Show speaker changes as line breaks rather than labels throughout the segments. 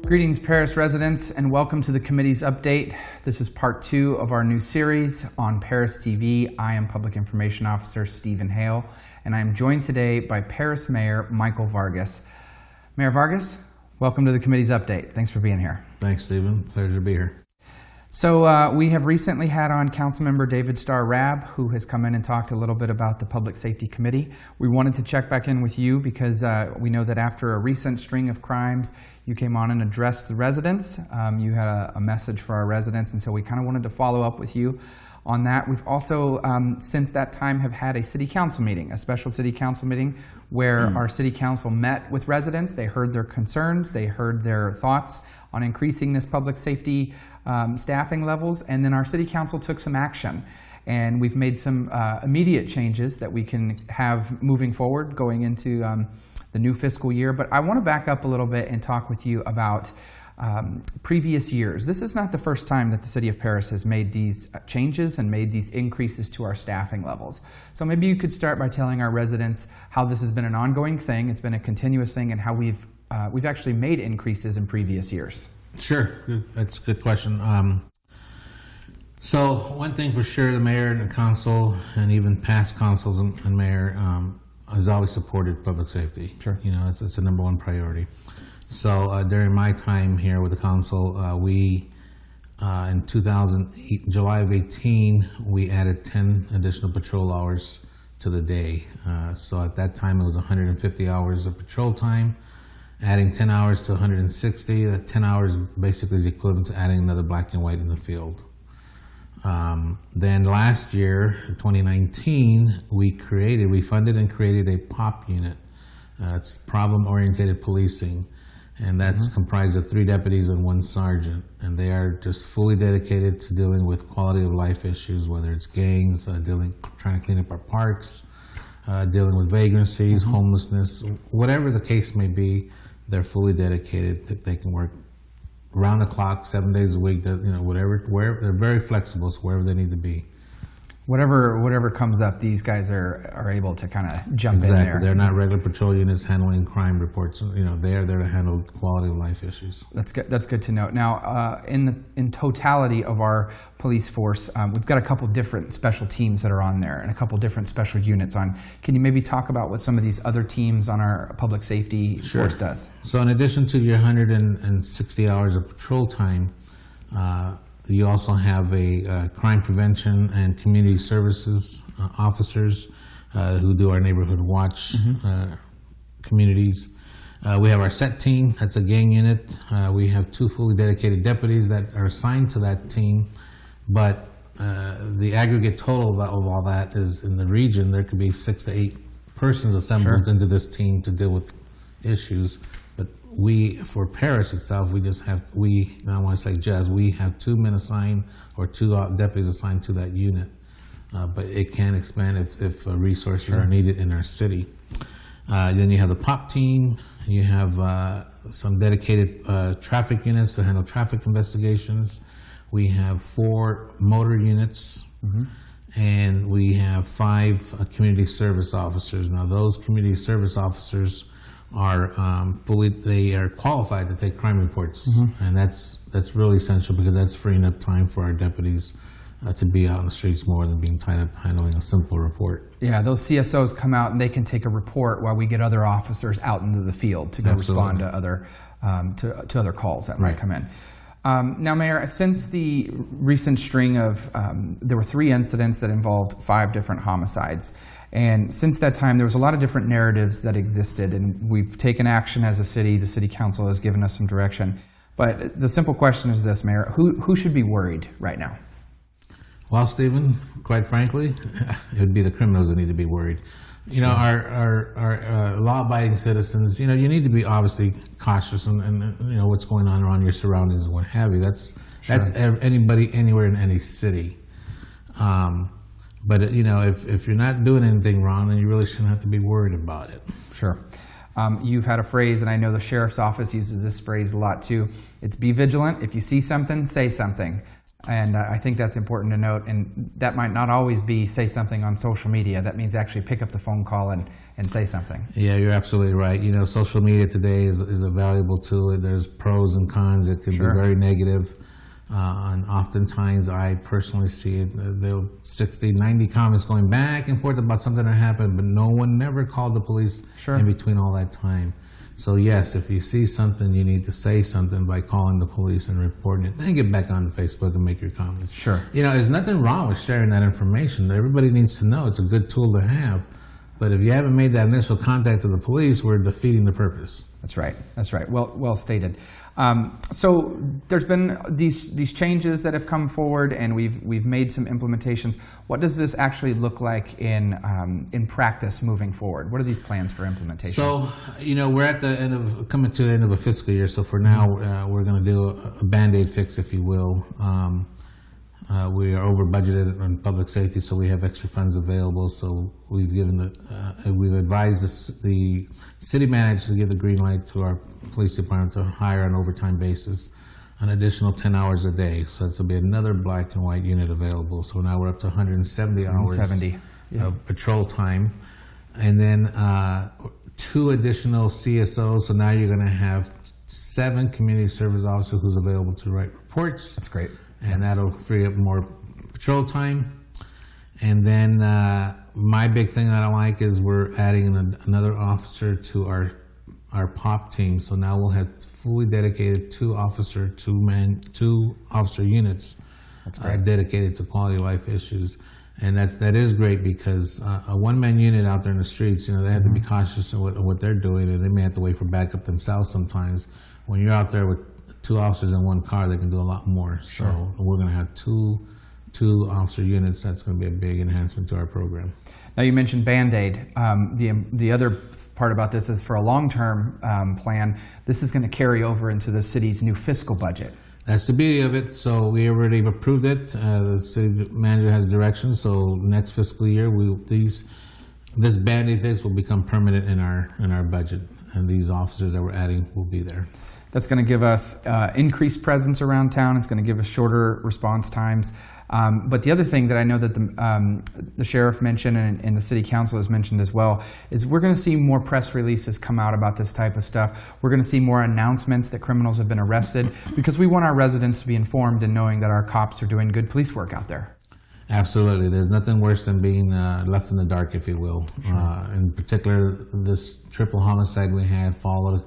Greetings, Perris residents, and welcome to the committee's update. This is part 2 of our new series on Perris TV. I am Public Information Officer Stephen Hale, and I am joined today by Perris Mayor Michael Vargas. Mayor Vargas, welcome to the committee's update. Thanks for being here.
Thanks, Stephen. Pleasure to be here.
So we have recently had on Councilmember David Starr-Rabb, who has come in and talked a little bit about the Public Safety Committee. We wanted to check back in with you because we know that after a recent string of crimes, you came on and addressed the residents. You had a message for our residents, and so we kind of wanted to follow up with you on that. We've also, since that time, have had a city council meeting, a special city council meeting, where our city council met with residents. They heard their concerns, they heard their thoughts on increasing this public safety staffing levels, and then our city council took some action. And we've made some immediate changes that we can have moving forward going into the new fiscal year. But I want to back up a little bit and talk with you about previous years. This is not the first time that the City of Perris has made these changes and made these increases to our staffing levels. So maybe you could start by telling our residents how this has been an ongoing thing, it's been a continuous thing, and how we've actually made increases in previous years.
Sure, that's a good question. So one thing for sure, the mayor and the council, and even past councils and mayor, has always supported public safety.
Sure.
You know, it's a #1 priority. So during my time here with the council, we, in July of 18, we added 10 additional patrol hours to the day. So at that time, it was 150 hours of patrol time. Adding 10 hours to 160, that 10 hours basically is equivalent to adding another black and white in the field. Then last year, 2019, we funded and created a POP unit. It's problem-oriented policing, and that's comprised of 3 deputies and 1 sergeant. And they are just fully dedicated to dealing with quality of life issues, whether it's gangs, trying to clean up our parks, dealing with vagrancies, homelessness, whatever the case may be. They're fully dedicated. They can work around the clock, 7 days a week. Wherever they're very flexible, so wherever they need to be.
Whatever comes up, these guys are able to kind of jump in there.
Exactly. They're not regular patrol units handling crime reports. You know, they're there to handle quality of life issues.
That's good. That's good to know. Now, in totality of our police force, we've got a couple different special teams that are on there, and a couple different special units on. Can you maybe talk about what some of these other teams on our public safety force does?
So, in addition to your 160 hours of patrol time, you also have a crime prevention and community services officers who do our neighborhood watch communities. We have our SET team, that's a gang unit. We have 2 fully dedicated deputies that are assigned to that team, but the aggregate total of all that is in the region, there could be 6 to 8 persons assembled into this team to deal with issues. But for Perris itself, we have 2 men assigned or 2 deputies assigned to that unit. But it can expand if resources are needed in our city. Then you have the POP team. You have some dedicated traffic units to handle traffic investigations. We have 4 motor units. And we have 5 community service officers. Now those community service officers are they are qualified to take crime reports, and that's really essential because that's freeing up time for our deputies to be out in the streets more than being tied up handling a simple report.
Yeah, those CSOs come out and they can take a report while we get other officers out into the field to go respond to other calls that might come in. Now, Mayor, since the recent string of, there were 3 incidents that involved 5 different homicides. And since that time, there was a lot of different narratives that existed, and we've taken action as a city. The city council has given us some direction. But the simple question is this, Mayor, who should be worried right now?
Well, Stephen, quite frankly, it would be the criminals that need to be worried. You know, our law-abiding citizens, you know, you need to be obviously cautious and you know, what's going on around your surroundings and what have you. That's anybody, anywhere in any city. But, you know, if you're not doing anything wrong, then you really shouldn't have to be worried about it.
Sure. You've had a phrase, and I know the sheriff's office uses this phrase a lot too. It's be vigilant. If you see something, say something. And I think that's important to note. And that might not always be say something on social media. That means actually pick up the phone call and say something.
Yeah, you're absolutely right. You know, social media today is a valuable tool. There's pros and cons. It can be very negative. And oftentimes I personally see it, there were 60, 90 comments going back and forth about something that happened, but no one never called the police in between all that time. So yes, if you see something, you need to say something by calling the police and reporting it. Then get back on Facebook and make your comments.
Sure.
You know, there's nothing wrong with sharing that information. Everybody needs to know. It's a good tool to have. But if you haven't made that initial contact to the police, we're defeating the purpose.
That's right. That's right. Well stated. So there's been these changes that have come forward, and we've made some implementations. What does this actually look like in practice moving forward? What are these plans for implementation? So,
you know, we're at the end of coming to the end of a fiscal year. So for now, we're going to do a Band-Aid fix, if you will. We are over budgeted on public safety, so we have extra funds available. So we've we've advised the city manager to give the green light to our police department to hire on overtime basis an additional 10 hours a day. So this will be another black and white unit available. So now we're up to 170 hours of patrol time, and then 2 additional CSOs. So now you're going to have 7 community service officers who's available to write reports.
That's great.
And that'll free up more patrol time. And then my big thing that I like is we're adding another officer to our POP team. So now we'll have fully dedicated 2 officer units dedicated to quality of life issues. And that is great because a one-man unit out there in the streets, you know, they have to be cautious of what they're doing, and they may have to wait for backup themselves sometimes. When you're out there with 2 officers in 1 car, they can do a lot more. So we're going to have two officer units. That's going to be a big enhancement to our program.
Now you mentioned Band-Aid. The other part about this is for a long-term plan, this is going to carry over into the city's new fiscal budget.
That's the beauty of it. So we already approved it. The city manager has direction. So next fiscal year, this Band-Aid fix will become permanent in our budget, and these officers that we're adding will be there.
That's going to give us increased presence around town. It's going to give us shorter response times. But the other thing that I know that the sheriff mentioned and the city council has mentioned as well is we're going to see more press releases come out about this type of stuff. We're going to see more announcements that criminals have been arrested because we want our residents to be informed and knowing that our cops are doing good police work out there.
Absolutely. There's nothing worse than being left in the dark, if you will. In particular, this triple homicide we had followed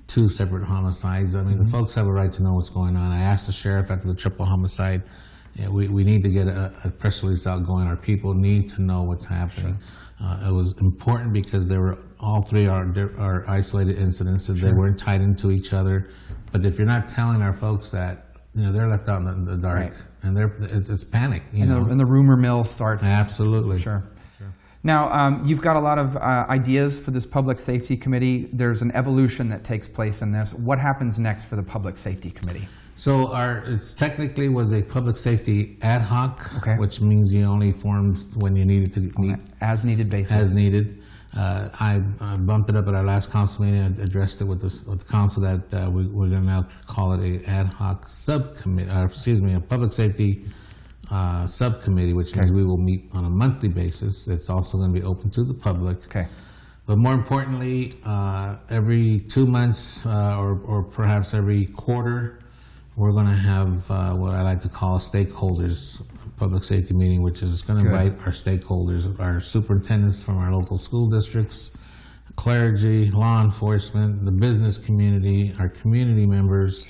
2 separate homicides. I mean, the folks have a right to know what's going on. I asked the sheriff after the triple homicide, we need to get a press release out going. Our people need to know what's happening. It was important because all 3 are isolated incidents, and they weren't tied into each other. But if you're not telling our folks that, you know, they're left out in the dark, and it's panic. And
the rumor mill starts.
Absolutely.
Sure. Now, you've got a lot of ideas for this Public Safety Committee. There's an evolution that takes place in this. What happens next for the Public Safety Committee?
So it's technically was a public safety ad hoc, which means you only formed when you needed to meet.
As needed basis.
As needed. I bumped it up at our last council meeting. I addressed it with the council that we're going to now call it a ad hoc subcommittee, a public safety subcommittee, which means we will meet on a monthly basis. It's also going to be open to the public. But more importantly, every 2 months or perhaps every quarter, we're going to have what I like to call a stakeholders public safety meeting, which is going to invite our stakeholders, our superintendents from our local school districts, clergy, law enforcement, the business community, our community members.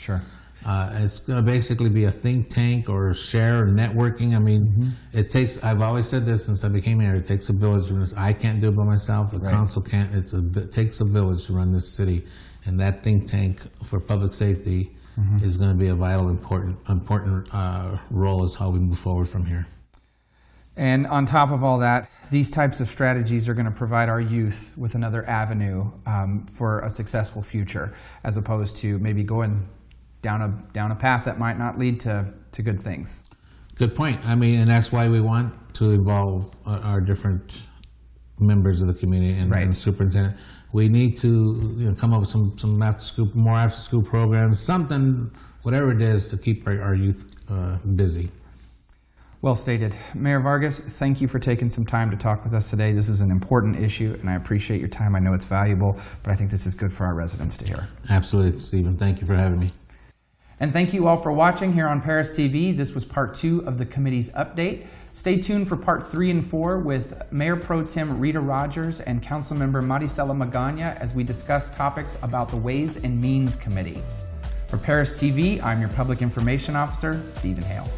It's going to basically be a think tank or share networking. I mean, it takes, I've always said this since I became mayor, it takes a village. I can't do it by myself. The council can't. It takes a village to run this city. And that think tank for public safety is going to be a vital, important role as how we move forward from here.
And on top of all that, these types of strategies are going to provide our youth with another avenue for a successful future, as opposed to maybe going down a path that might not lead to good things.
Good point. I mean, and that's why we want to involve our different members of the community and the superintendent. We need to come up with some more after school programs, something, whatever it is, to keep our youth busy.
Well stated. Mayor Vargas, thank you for taking some time to talk with us today. This is an important issue, and I appreciate your time. I know it's valuable, but I think this is good for our residents to hear.
Absolutely, Stephen. Thank you for having me.
And thank you all for watching here on Perris TV. This was part 2 of the committee's update. Stay tuned for part 3 and 4 with Mayor Pro Tem Rita Rogers and Councilmember Maricela Magana as we discuss topics about the Ways and Means Committee. For Perris TV, I'm your Public Information Officer, Stephen Hale.